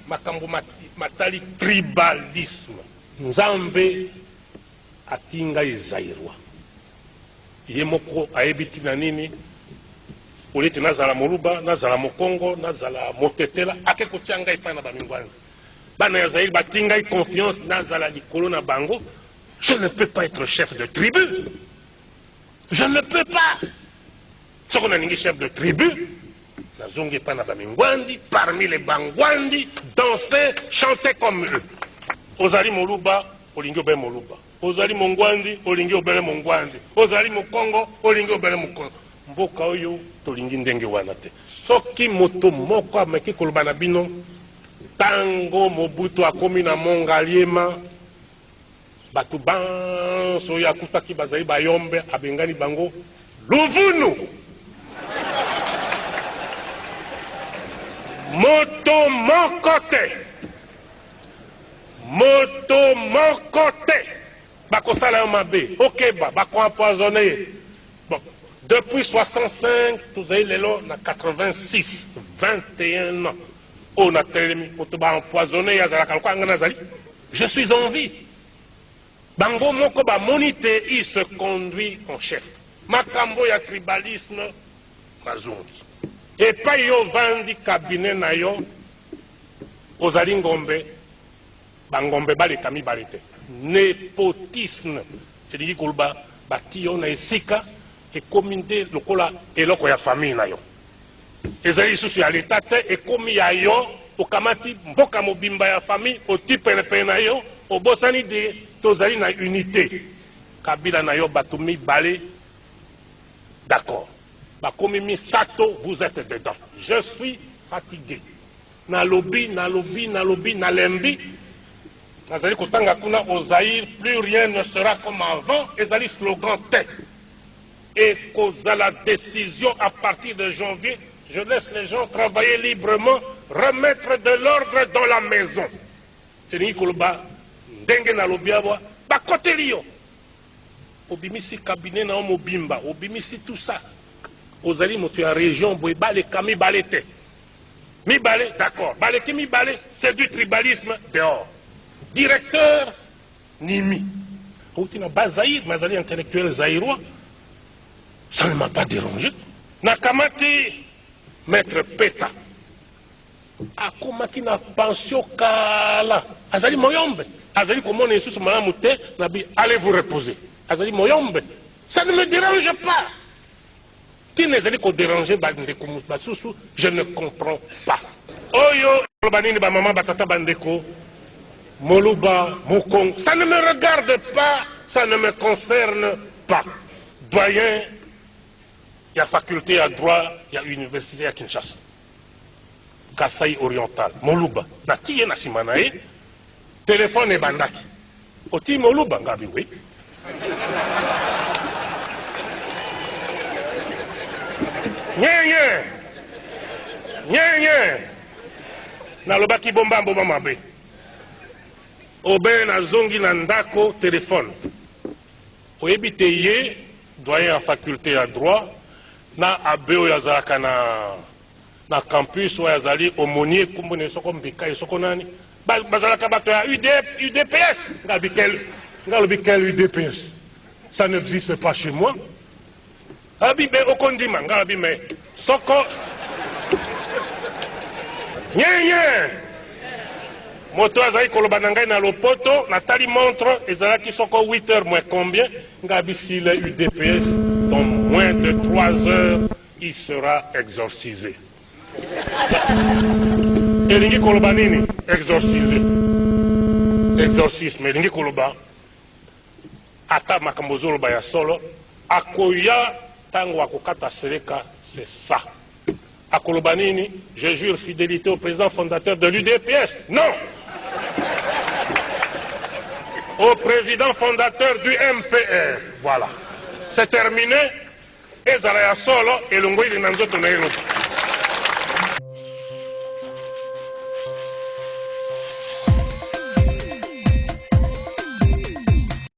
Makambo matali tribalisme. Nzambe atinga Zairwa. Yemoko aebiti na nini? Uleti nazala Moluba, nazala Mokongo, nazala Motetela, ake kotianga ipana bamingwanza. Bana ya Zaire batinga confiance nazala likolo na bango. Je ne peux pas être chef de tribu. Je ne peux pas. Ce qu'on a ningi chef de tribu, nazongi ipana bamingwandi, parmi les bangwandi, danser, chanter comme eux. Ozali Moluba, olingi obele Moluba. Ozali Mongwandi, olingi obele Mongwandi. Ozali Mokongo, olingi obele Mokongo. Mboka oyo tolingi ndenge wana te. Soki moto moko ameki koloba na bino tango Mobutu akomi na Mongaliema, batu banso oyo akutaki bazali bayombe abengani bango luvunu. Moto moko te. Moto moko te. Bakosala yo mabe. Okeba, bako empoisonné. Bon, depuis 65, vous avez l'élo na 86, 21 ans. On a tellement empoisonné, je suis en vie. Bango moko ba monité, il se conduit en chef. Makambo ya tribalisme, mazungi. Et pas yo vandi cabinet na yo, ozali ngombe, bangombe bale kami balete. Népotisme. C'est-à-dire que bati yo na esika, et communauté lokola eloko ya famille na yo. Ezali susu ya l'état te et komi ya yo okamati mboka mobimba ya famille otipene pe na yo obosani de tozali na unité. Kabila na yo batumi balé. D'accord. Bakomi mi sato, vous êtes dedans. Je suis fatigué. Na lobi, na lobi, na lobi, na lembi. Nazali kotanga kuna au Zaïre, plus rien ne sera comme avant. Ezali slogan te. Et qu'à la décision à partir de janvier, je laisse les gens travailler librement, remettre de l'ordre dans la maison. C'est Nikoloba, Dengue na lobiawa, bakote liyo. Obimisi cabinet na mobimba, obimisi tout ça. Ozali motu ya région, boy balé kami balete. Mi balé, d'accord. Balé ki mi balé, c'est du tribalisme dehors. Directeur, Nimi. Outina Bazaïd, Mazali intellectuel zaïrois. Ça ne m'a pas dérangé. Nakamati, maître Peta. Akomaki na pension kala. Azali moyombe. Azali komone sous malamute, nabi, allez vous reposer. Azali moyombe. Ça ne me dérange pas. Qui n'est allé qu'on déranger, je ne comprends pas. Oyo, banini ba maman batata bandeko. Moluba, Mokong. Ça ne me regarde pas, ça ne me concerne pas. Doyen, il y a faculté à droit, il y a université à Kinshasa. Kasaï oriental, Moluba. Nati na simanae, téléphone et bandaki. Oti Moluba, ngabi oui. Nye, nalobaki bomba mboma mabe. Obe na zongi na ndako téléphone. Oyebite ye, doyen en faculté à droit, na abeo yazalaka na campus ou yazali aumônier kumbone soko mbika soko nani. Bazalaka bato ya UDPS. Ngalobikel UDPS. Ça n'existe pas chez moi. Abibe okondima ngabime soko. Nye. Moto azali koloba na ngai na lopoto, natali montre, ezalaki soko 8h moins combien, ngabi si le UDPS, dans moins de 3 heures, il sera exorcisé. Elingi koloba nini? Exorcisé. Exorcisme, elingi koloba. Ata makambozo loba ya solo, akoya tango akokata sereka, c'est ça. Akoloba nini? Je jure fidélité au président fondateur de l'UDPS. Non! Au président fondateur du MPR. Voilà. C'est terminé. Ezalaya solo et l'ongoi de Nanzoto Nairobi.